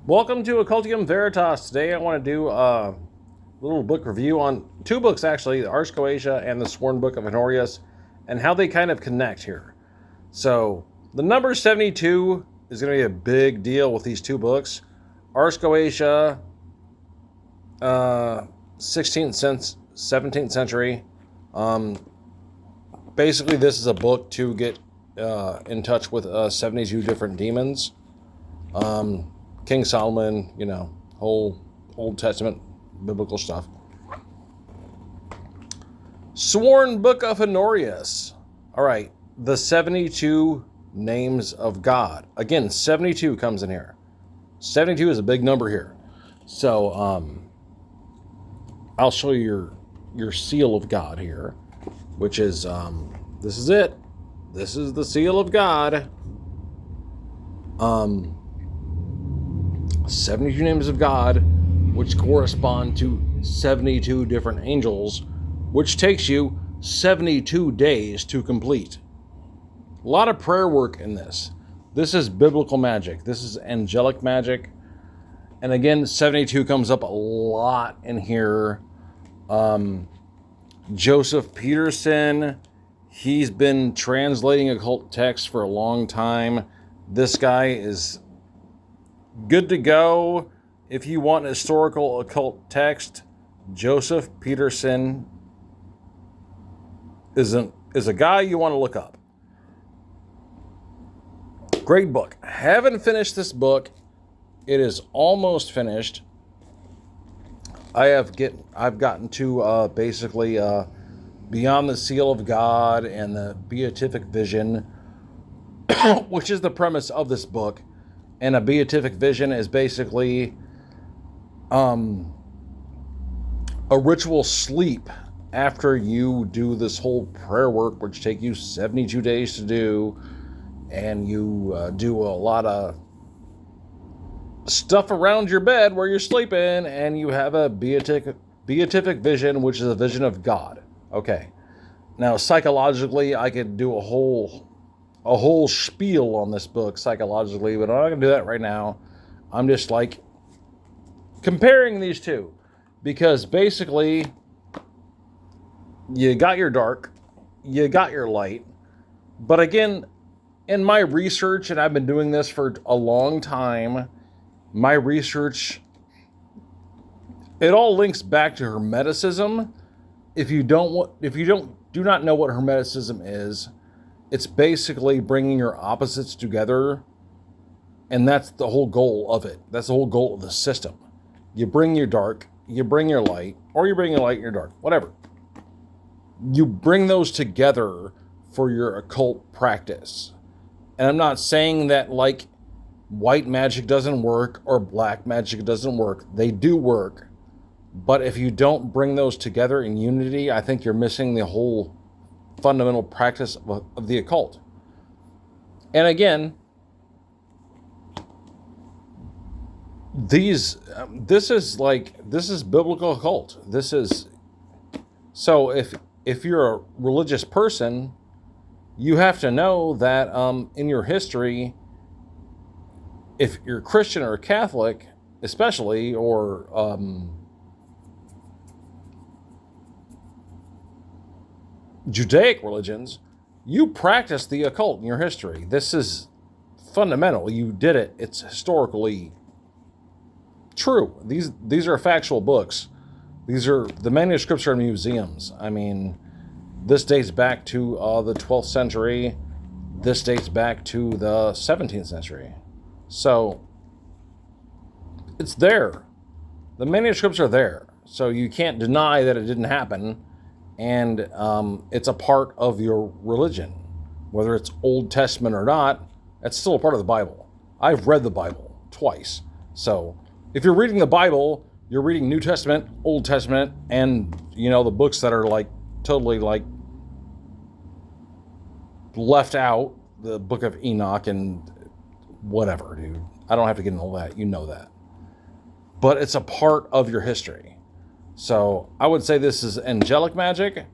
Welcome to Occultium Veritas. Today I want to do a little book review on two books, actually, the Ars Goetia and the Sworn Book of Honorius, and how they kind of connect here. So, the number 72 is going to be a big deal with these two books. Ars Goetia, 16th, 17th century. Basically, this is a book to get in touch with 72 different demons. King Solomon, whole Old Testament biblical stuff. Sworn Book of Honorius. All right, the 72 names of God. Again, 72 comes in here. 72 is a big number here. So, I'll show you your seal of God here, which is, this is it. This is the seal of God. 72 names of God, which correspond to 72 different angels, which takes you 72 days to complete. A lot of prayer work in this. This is biblical magic. This is angelic magic. And again, 72 comes up a lot in here. Joseph Peterson, he's been translating occult texts for a long time. This guy is good to go. If you want an historical occult text, Joseph Peterson is a guy you want to look up. Great book. Haven't finished this book. It is almost finished. I've gotten to basically Beyond the Seal of God and the Beatific Vision, which is the premise of this book. And a beatific vision is basically a ritual sleep after you do this whole prayer work, which take you 72 days to do, and you do a lot of stuff around your bed where you're sleeping, and you have a beatific vision, which is a vision of God. Okay. Now, psychologically, I could do a whole spiel on this book psychologically, but I'm not going to do that right now. I'm just comparing these two, because basically you got your dark, you got your light. But again, in my research, and I've been doing this for a long time, my research, it all links back to Hermeticism. If you do not know what Hermeticism is, it's basically bringing your opposites together, and that's the whole goal of it. That's the whole goal of the system. You bring your dark, you bring your light, or you bring your light and your dark, whatever. You bring those together for your occult practice. And I'm not saying that white magic doesn't work or black magic doesn't work. They do work. But if you don't bring those together in unity, I think you're missing the whole fundamental practice of the occult. And again, this is biblical occult. So if you're a religious person, you have to know that in your history, if you're Christian or Catholic, especially, or Judaic religions, you practice the occult in your history. This is fundamental. You did it. It's historically true. These are factual books. The manuscripts are in museums. I mean, this dates back to the 12th century. This dates back to the 17th century. So it's there. The manuscripts are there. So you can't deny that it didn't happen. And it's a part of your religion. Whether it's Old Testament or not, it's still a part of the Bible. I've read the Bible twice. So if you're reading the Bible, you're reading New Testament, Old Testament, and, the books that are totally left out, the Book of Enoch and whatever, dude. I don't have to get into all that. You know that. But it's a part of your history. So I would say this is angelic magic.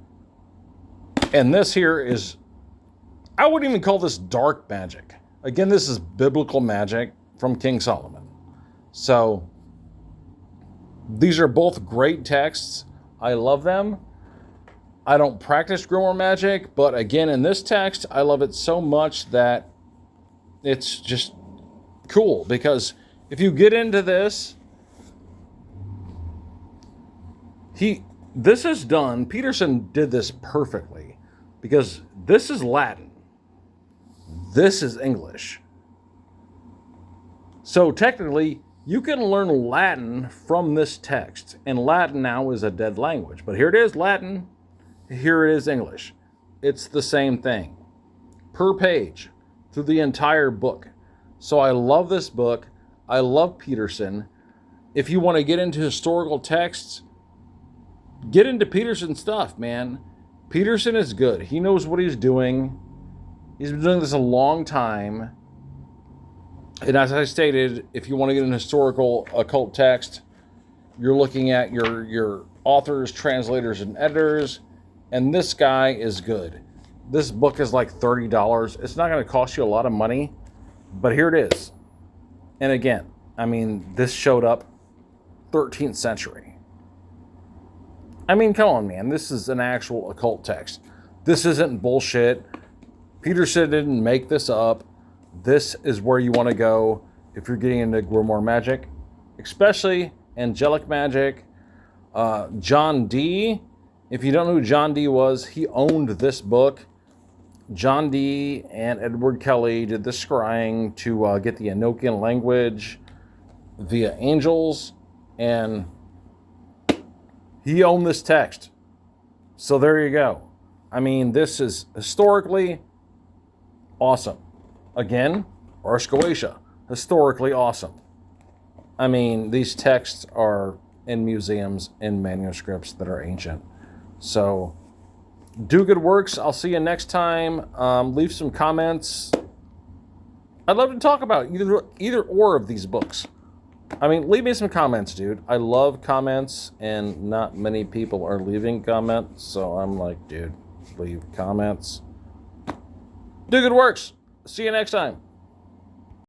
And this here is, I wouldn't even call this dark magic. Again, this is biblical magic from King Solomon. So these are both great texts. I love them. I don't practice Grimoire Magic, but again, in this text, I love it so much that it's just cool, because if you get into this, this is done. Peterson did this perfectly, because this is Latin. This is English. So technically, you can learn Latin from this text, and Latin now is a dead language. But here it is, Latin. Here it is, English. It's the same thing per page through the entire book. So I love this book. I love Peterson. If you want to get into historical texts, get into Peterson stuff, man. Peterson is good. He knows what he's doing. He's been doing this a long time. And as I stated, if you want to get an historical occult text, you're looking at your authors, translators, and editors. And this guy is good. This book is like $30. It's not going to cost you a lot of money, but here it is. And again, I mean, this showed up 13th century. I mean, come on, man. This is an actual occult text. This isn't bullshit. Peterson didn't make this up. This is where you want to go if you're getting into Grimoire Magic, especially angelic magic. John Dee. If you don't know who John Dee was, he owned this book. John Dee and Edward Kelly did the scrying to get the Enochian language via angels, and he owned this text. So there you go. I mean, this is historically awesome. Again, Ars Goetia, historically awesome. I mean, these texts are in museums, in manuscripts that are ancient. So, do good works. I'll see you next time. Leave some comments. I'd love to talk about either or of these books. I mean, leave me some comments, dude. I love comments, and not many people are leaving comments. So I'm like, dude, leave comments. Do good works. See you next time.